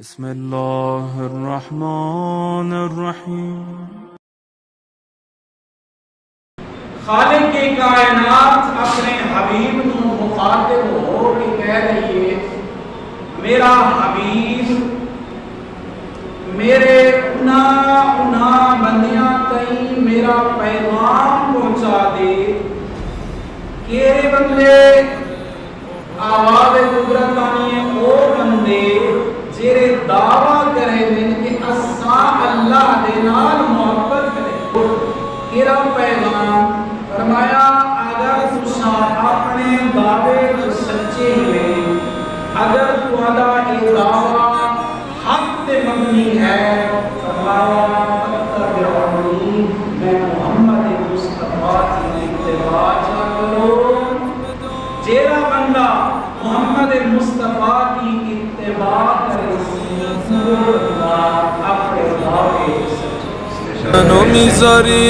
بسم اللہ الرحمن الرحیم۔ خالق کی کائنات اپنے حبیب نو مخاطب ہو کے کہہ رہی ہے، میرا حبیب میرے انہاں بندیاں تئیں میرا پیغام پہنچا دے کہ بندے آواز قدرت آنی او بندے جیرے دعویٰ کرے دن کہ اساں اللہ دے نال محبت کرے تیرا پیغام فرمایا اگر تساں اپنے دعوے کو سچے ہوئے، اگر تہاڈا یہ دعویٰ حق تے مبنی ہے، فرمایا فتبعونی، میں محمد مصطفیٰ کی اتباع کرو۔ جیڑا بندہ محمد مصطفیٰ کی اتباع کرے اپنے دعوے سچے۔ میزاری